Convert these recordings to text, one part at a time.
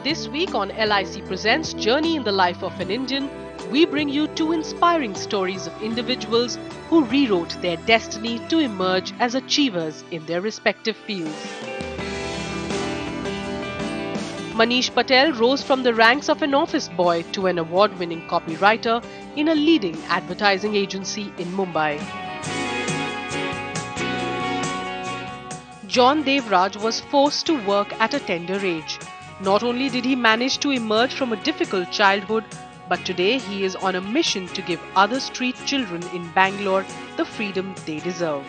This week on LIC Presents Journey in the Life of an Indian, we bring you two inspiring stories of individuals who rewrote their destiny to emerge as achievers in their respective fields. Manish Patel rose from the ranks of an office boy to an award-winning copywriter in a leading advertising agency in Mumbai. John Devraj was forced to work at a tender age. Not only did he manage to emerge from a difficult childhood, but today he is on a mission to give other street children in Bangalore the freedom they deserve.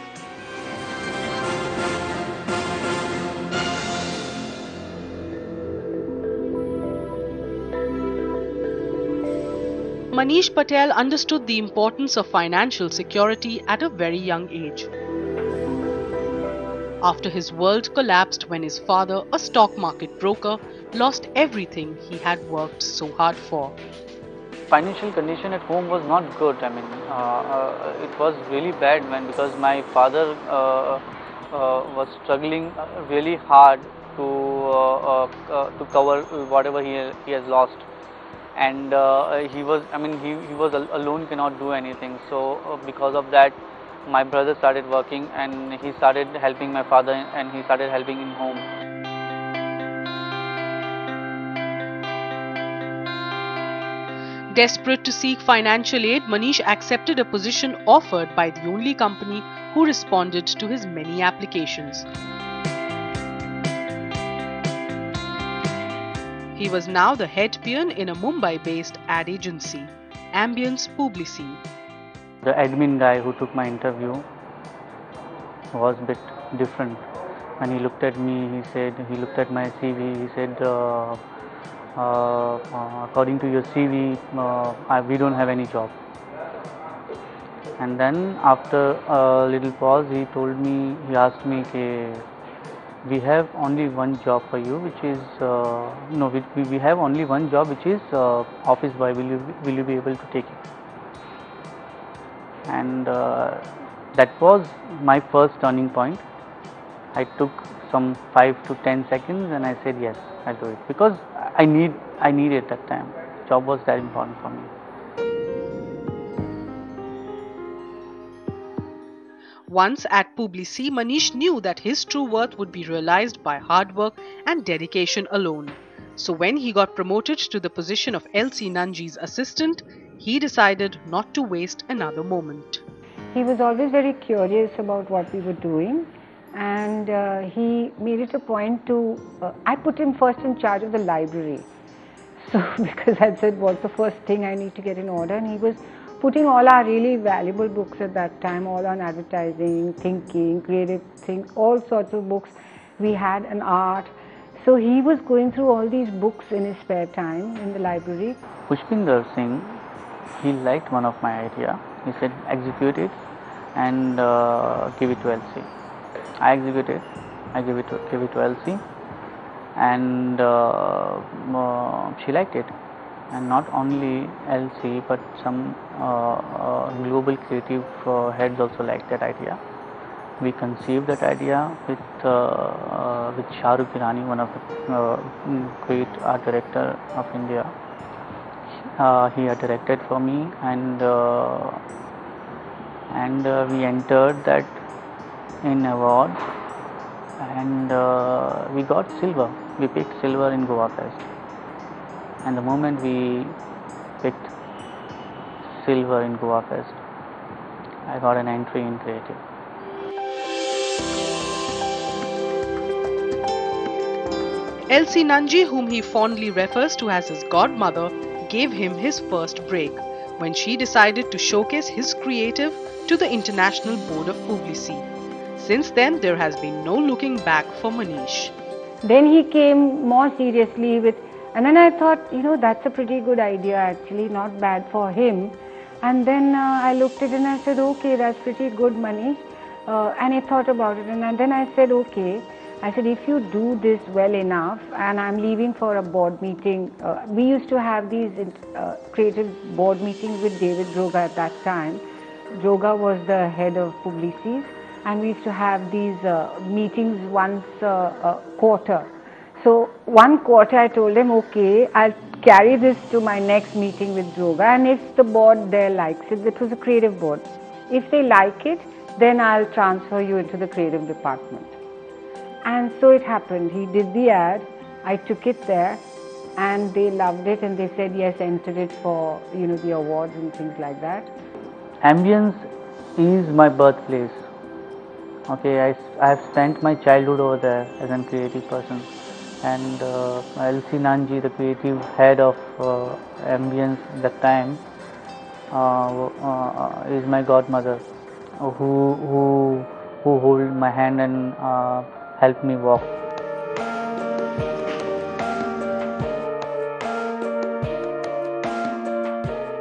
Manish Patel understood the importance of financial security at a very young age. After his world collapsed when his father, a stock market broker, lost everything he had worked so hard for. Financial condition at home was not good. I mean, it was really bad because my father was struggling really hard to cover whatever he has lost, and he was alone, cannot do anything. So because of that, my brother started working and he started helping my father and he started helping in home. Desperate to seek financial aid, Manish accepted a position offered by the only company who responded to his many applications. He was now the head peon in a Mumbai-based ad agency, Ambience Publici. The admin guy who took my interview was a bit different. When he looked at me, he looked at my CV, he said, according to your CV, we don't have any job. And then after a little pause, he asked me, we have only one job for you, which is, we have only one job, which is office boy, will you be able to take it? And that was my first turning point. I took some 5 to 10 seconds and I said yes, I'll do it, because I needed that time. Job was that important for me. Once at Publici, Manish knew that his true worth would be realized by hard work and dedication alone. So when he got promoted to the position of L.C. Nanji's assistant, he decided not to waste another moment. He was always very curious about what we were doing, and he made it a point to, I put him first in charge of the library. So because I said, what's the first thing I need to get in order? And he was putting all our really valuable books at that time, all on advertising, thinking, creative things, all sorts of books. We had an art. So he was going through all these books in his spare time in the library. Pushpinder Singh, he liked one of my idea. He said, execute it and give it to LC. I executed. I gave it to LC, and she liked it. And not only LC, but some global creative heads also liked that idea. We conceived that idea with Shahrukh Irani, one of the great art director of India. He had directed for me, and we entered that in awards, and we got silver. We picked silver in Goa Fest, and the moment we picked silver in Goa Fest, I got an entry in creative. L.C. Nanji, whom he fondly refers to as his godmother, gave him his first break when she decided to showcase his creative to the International Board of Publici. Since then, there has been no looking back for Manish. Then he came more seriously with, and then I thought, that's a pretty good idea actually, not bad for him. And then I looked at it and I said, okay, that's pretty good, Manish. And I thought about it, and then I said, okay. I said, if you do this well enough, and I'm leaving for a board meeting. We used to have these creative board meetings with David Droga at that time. Droga was the head of Publicis, and we used to have these meetings once a quarter. So one quarter I told him, okay, I'll carry this to my next meeting with Droga, and if the board there likes it, it was a creative board. If they like it, then I'll transfer you into the creative department. And so it happened. He did the ad, I took it there, and they loved it, and they said, yes, enter it for, the awards and things like that. Ambience is my birthplace. Okay, I have spent my childhood over there as a creative person. And Elsie Nanji, the creative head of Ambience at that time, is my godmother, who hold my hand and help me walk.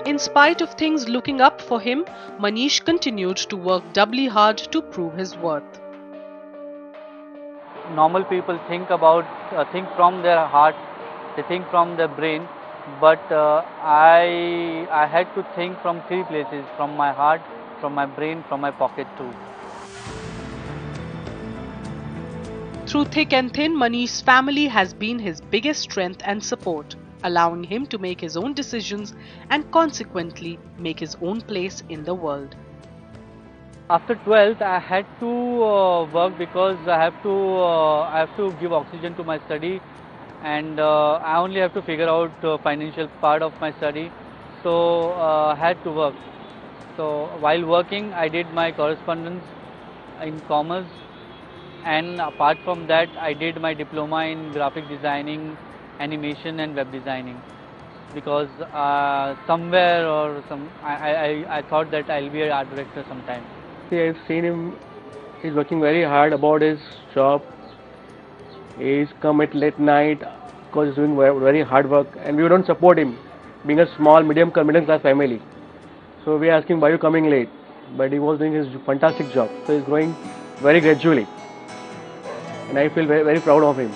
In spite of things looking up for him, Manish continued to work doubly hard to prove his worth. Normal people think from their heart, they think from their brain, but I had to think from three places: from my heart, from my brain, from my pocket too. Through thick and thin, Manish's family has been his biggest strength and support, allowing him to make his own decisions and consequently make his own place in the world. After 12th, I had to work because I have to give oxygen to my study, and I only have to figure out financial part of my study. So I had to work. So while working, I did my correspondence in commerce, and apart from that, I did my diploma in graphic designing, animation, and web designing. Because somewhere I thought that I'll be an art director sometime. See, I've seen him, he's working very hard about his job. He's come at late night because he's doing very hard work, and we don't support him, being a small, middle class family. So we asked him, why are you coming late? But he was doing his fantastic job. So he's growing very gradually. And I feel very, very proud of him.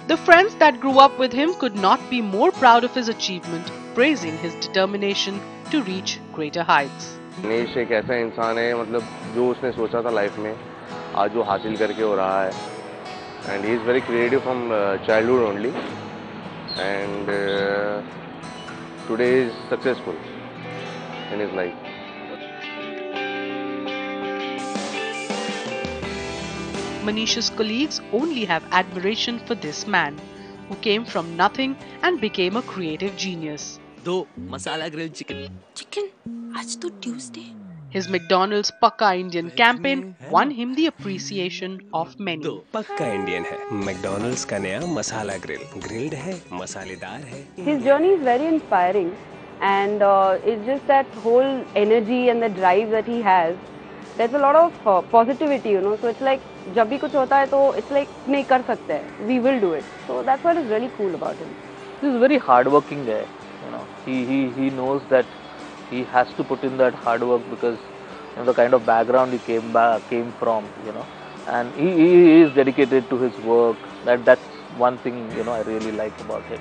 The friends that grew up with him could not be more proud of his achievement, praising his determination to reach greater heights. Manish एक ऐसा इंसान है, मतलब जो उसने सोचा था life में आज वो हासिल करके हो रहा है. And he is very creative from childhood only, and today is successful in his life. Manish's colleagues only have admiration for this man, who came from nothing and became a creative genius. दो मसाला grill chicken. Chicken? आज तो Tuesday. His McDonald's Pakka Indian campaign won him the appreciation of many. दो पक्का Indian है. McDonald's का नया मसाला grill. Grilled है, मसालेदार है. His journey is very inspiring, and it's just that whole energy and the drive that he has. There's a lot of positivity, So it's like जब भी कुछ होता है तो it's like नहीं कर सकते हैं. We will do it. So that's what is really cool about him. He's a very hardworking guy. He knows that he has to put in that hard work because the kind of background he came from, and he is dedicated to his work. That's one thing I really like about him.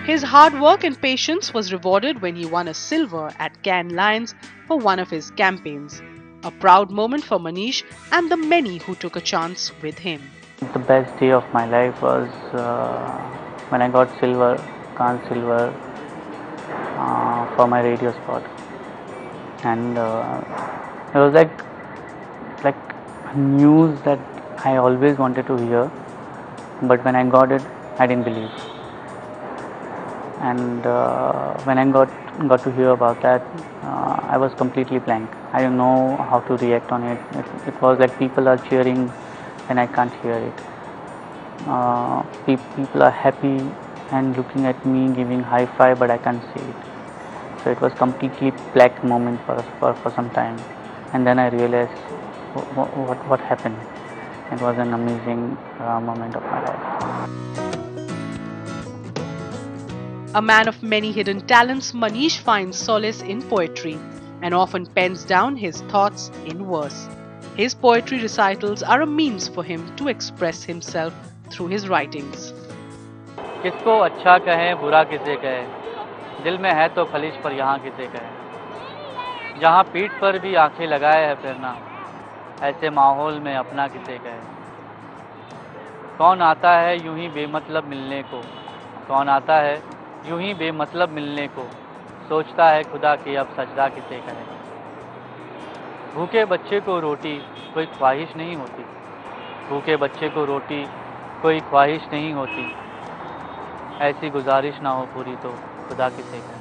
His hard work and patience was rewarded when he won a silver at Cannes Lions for one of his campaigns. A proud moment for Manish and the many who took a chance with him. The best day of my life was when I got Cannes silver for my radio spot, and it was like news that I always wanted to hear, but when I got it, I didn't believe. And when I got to hear about that, I was completely blank. I didn't know how to react on it. It was like people are cheering and I can't hear it. People are happy and looking at me, giving high five, but I can't see it. So it was completely black moment for some time, and then I realized what happened. It was an amazing moment of my life. A man of many hidden talents, Manish finds solace in poetry and often pens down his thoughts in verse. His poetry recitals are a means for him to express himself through his writings. किसको अच्छा कहें बुरा किसे कहें, दिल में है तो खलिश पर यहाँ किसे कहें, जहाँ पीठ पर भी आंखें लगाए है फिरना, ऐसे माहौल में अपना किसे कहें। कौन आता है यूं ही बेमतलब मिलने को, कौन आता है यूं ही बेमतलब मिलने को, सोचता है खुदा कि अब सजदा किसे कहें। भूखे बच्चे को रोटी कोई ख्वाहिश नहीं होती, भूखे बच्चे को रोटी कोई ख्वाहिश नहीं होती, ऐसी गुजारिश ना हो पूरी तो खुदा किसे कहें।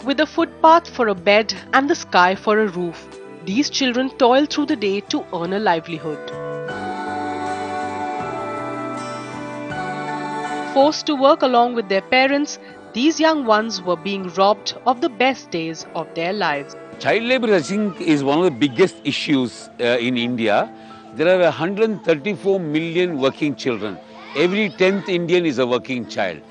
With a footpath for a bed and the sky for a roof, these children toil through the day to earn a livelihood. Forced to work along with their parents, these young ones were being robbed of the best days of their lives. Child labour, I think, is one of the biggest issues in India. There are 134 million working children. Every 10th Indian is a working child.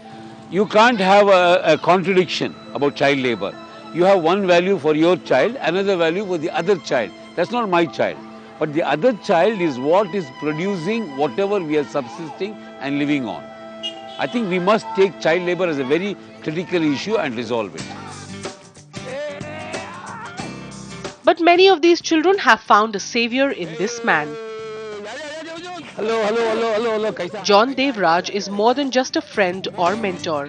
You can't have a contradiction about child labour. You have one value for your child, another value for the other child. That's not my child. But the other child is what is producing whatever we are subsisting and living on. I think we must take child labour as a very critical issue and resolve it. But many of these children have found a savior in this man. Hello. John Devraj is more than just a friend or mentor.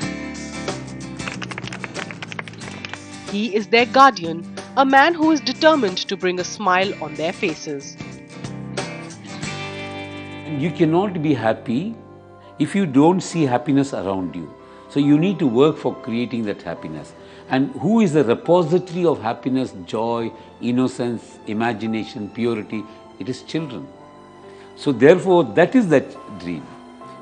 He is their guardian, a man who is determined to bring a smile on their faces. You cannot be happy if you don't see happiness around you. So you need to work for creating that happiness. And who is the repository of happiness, joy, innocence, imagination, purity? It is children. So therefore, that is that dream.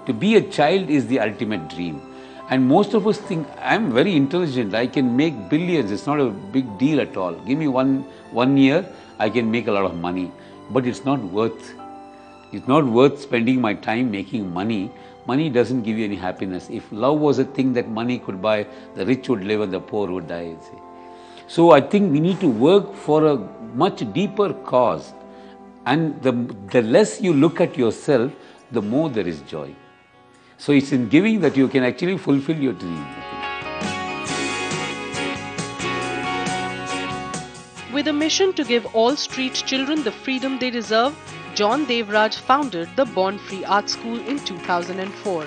To be a child is the ultimate dream. And most of us think, I'm very intelligent, I can make billions, it's not a big deal at all. Give me one year, I can make a lot of money. But it's not worth spending my time making money. Money doesn't give you any happiness. If love was a thing that money could buy, the rich would live and the poor would die. See. So I think we need to work for a much deeper cause. And the less you look at yourself, the more there is joy. So it's in giving that you can actually fulfill your dream. With a mission to give all street children the freedom they deserve, John Devraj founded the Born Free Art School in 2004.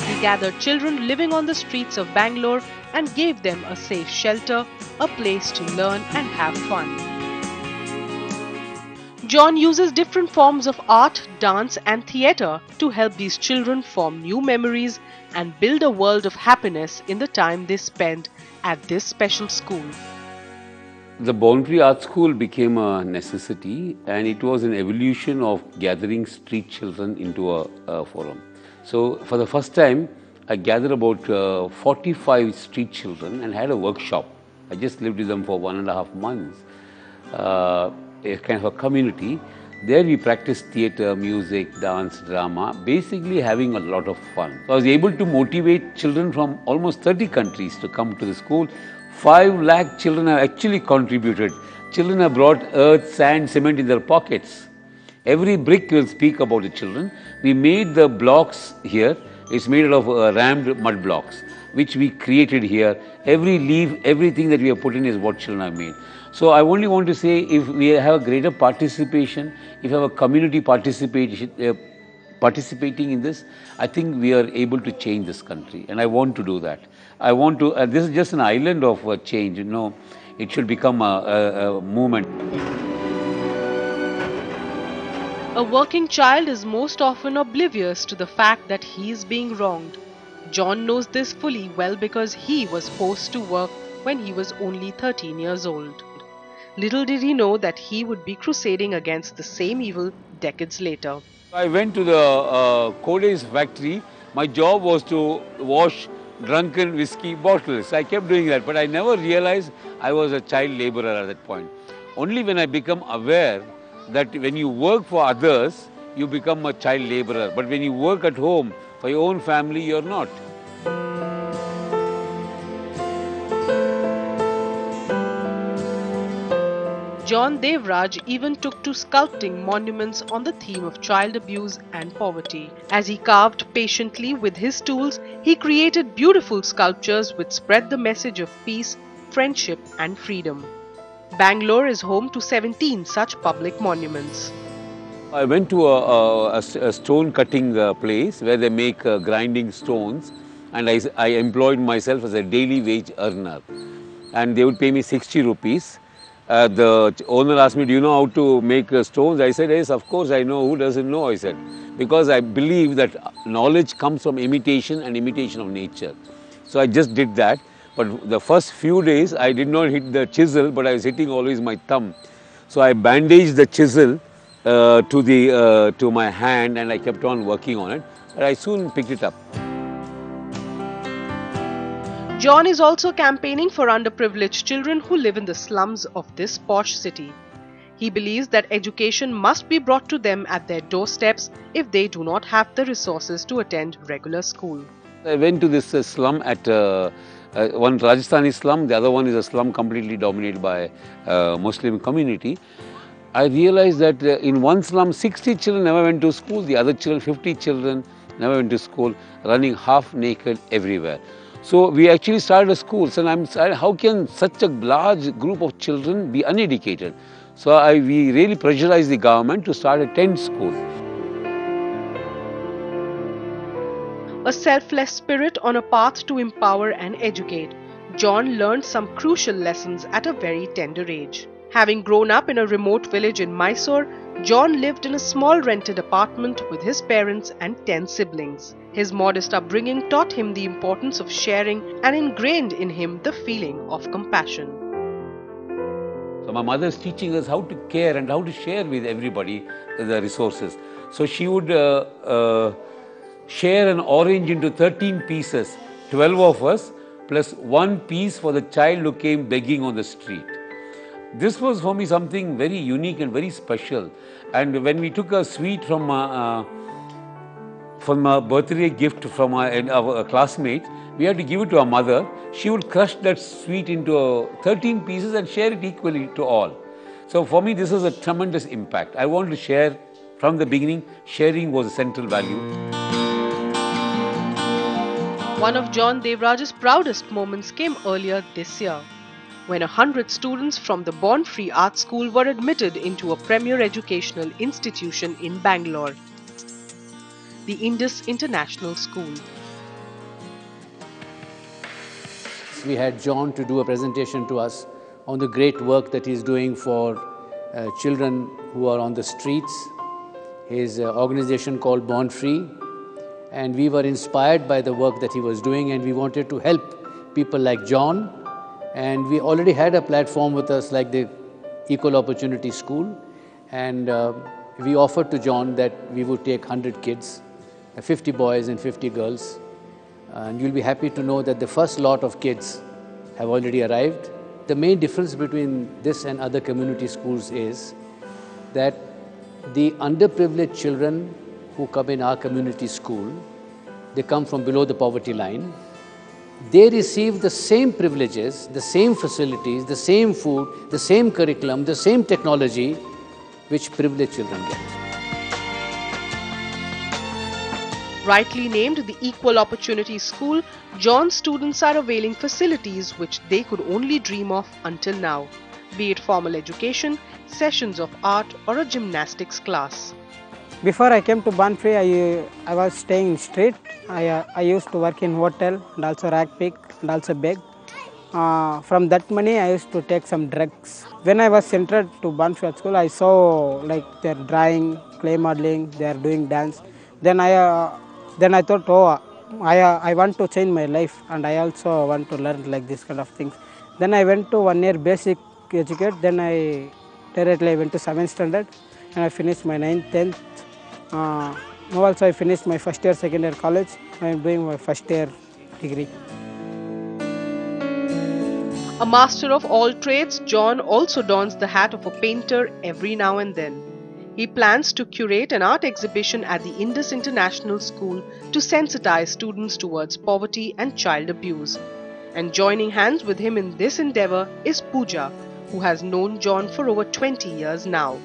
He gathered children living on the streets of Bangalore and gave them a safe shelter, a place to learn and have fun. John uses different forms of art, dance and theatre to help these children form new memories and build a world of happiness in the time they spend at this special school. The Born Free Art School became a necessity, and it was an evolution of gathering street children into a forum. So for the first time, I gathered about 45 street children and had a workshop. I just lived with them for 1.5 months, a kind of a community. There we practiced theatre, music, dance, drama, basically having a lot of fun. So I was able to motivate children from almost 30 countries to come to the school. 5 lakh children have actually contributed. Children have brought earth, sand, cement in their pockets. Every brick will speak about the children. We made the blocks here. It's made out of rammed mud blocks, which we created here. Every leaf, everything that we have put in is what children have made. So I only want to say, if we have a greater participation, if we have a community participating in this, I think we are able to change this country, and I want to do that. I want to, this is just an island of change, you know, it should become a movement. A working child is most often oblivious to the fact that he is being wronged. John knows this fully well because he was forced to work when he was only 13 years old. Little did he know that he would be crusading against the same evil decades later. I went to the Code's factory. My job was to wash drunken whiskey bottles. I kept doing that, but I never realized I was a child laborer at that point. Only when I become aware that when you work for others, you become a child laborer. But when you work at home for your own family, you're not. John Devraj even took to sculpting monuments on the theme of child abuse and poverty. As he carved patiently with his tools, he created beautiful sculptures which spread the message of peace, friendship and freedom. Bangalore is home to 17 such public monuments. I went to a stone cutting place where they make grinding stones, and I employed myself as a daily wage earner, and they would pay me 60 rupees. The owner asked me, do you know how to make stones? I said, yes, of course I know. Who doesn't know? I said, because I believe that knowledge comes from imitation and imitation of nature. So I just did that. But the first few days, I did not hit the chisel, but I was hitting always my thumb. So I bandaged the chisel to my hand, and I kept on working on it. But I soon picked it up. John is also campaigning for underprivileged children who live in the slums of this posh city. He believes that education must be brought to them at their doorsteps if they do not have the resources to attend regular school. I went to this slum at one Rajasthani slum, the other one is a slum completely dominated by Muslim community. I realized that in one slum 60 children never went to school, the other children, 50 children never went to school, running half naked everywhere. So we actually started a school, and how can such a large group of children be uneducated? So we really pressurized the government to start a tent school. A selfless spirit on a path to empower and educate, John learned some crucial lessons at a very tender age. Having grown up in a remote village in Mysore, John lived in a small rented apartment with his parents and 10 siblings. His modest upbringing taught him the importance of sharing and ingrained in him the feeling of compassion. So my mother is teaching us how to care and how to share with everybody the resources. So she would share an orange into 13 pieces, 12 of us, plus one piece for the child who came begging on the street. This was for me something very unique and very special. And when we took a sweet from a birthday gift from our classmate, we had to give it to our mother. She would crush that sweet into 13 pieces and share it equally to all. So for me, this was a tremendous impact. I wanted to share from the beginning. Sharing was a central value. One of John Devraj's proudest moments came earlier this year, when 100 students from the Born Free Art School were admitted into a premier educational institution in Bangalore, the Indus International School. We had John to do a presentation to us on the great work that he's doing for children who are on the streets. His organization called Born Free, and we were inspired by the work that he was doing, and we wanted to help people like John. And we already had a platform with us like the Equal Opportunity School, and we offered to John that we would take 100 kids, 50 boys and 50 girls, and you'll be happy to know that the first lot of kids have already arrived. The main difference between this and other community schools is that the underprivileged children who come in our community school, they come from below the poverty line. They receive the same privileges, the same facilities, the same food, the same curriculum, the same technology which privileged children get. Rightly named the Equal Opportunity School, John's students are availing facilities which they could only dream of until now, be it formal education, sessions of art or a gymnastics class. Before I came to Born Free, I was staying in street. I used to work in hotel and also rag pick and also beg. From that money, I used to take some drugs. When I was entered to Born Free at school, I saw like they're drawing, clay modeling, they are doing dance. Then I thought, oh, I want to change my life, and I also want to learn like this kind of things. Then I went to 1 year basic educate, then I directly went to 7th standard, and I finished my 9th, 10th. Now also I finished my first year, second year college. I am doing my first year degree. A master of all trades, John also dons the hat of a painter every now and then. He plans to curate an art exhibition at the Indus International School to sensitize students towards poverty and child abuse. And joining hands with him in this endeavor is Pooja, who has known John for over 20 years now.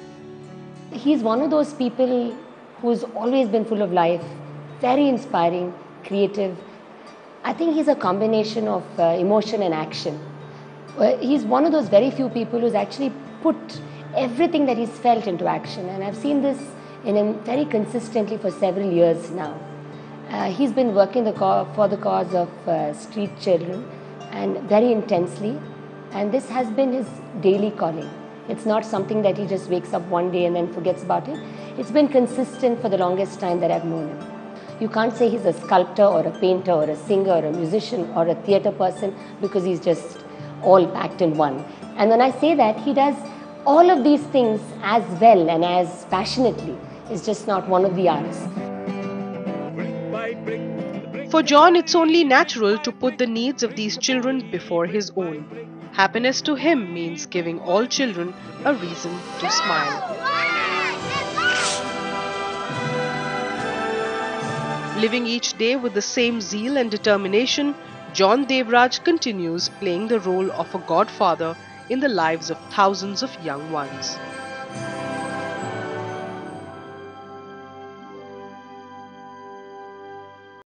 He's one of those people who's always been full of life, very inspiring, creative. I think he's a combination of emotion and action. He's one of those very few people who's actually put everything that he's felt into action, and I've seen this in him very consistently for several years now. He's been working for the cause of street children, and very intensely, and this has been his daily calling. It's not something that he just wakes up one day and then forgets about it. It's been consistent for the longest time that I've known him. You can't say he's a sculptor or a painter or a singer or a musician or a theatre person, because he's just all packed in one. And when I say that, he does all of these things as well and as passionately. It's just not one of the arts. For John, it's only natural to put the needs of these children before his own. Happiness to him means giving all children a reason to smile. Living each day with the same zeal and determination, John Devraj continues playing the role of a godfather in the lives of thousands of young ones.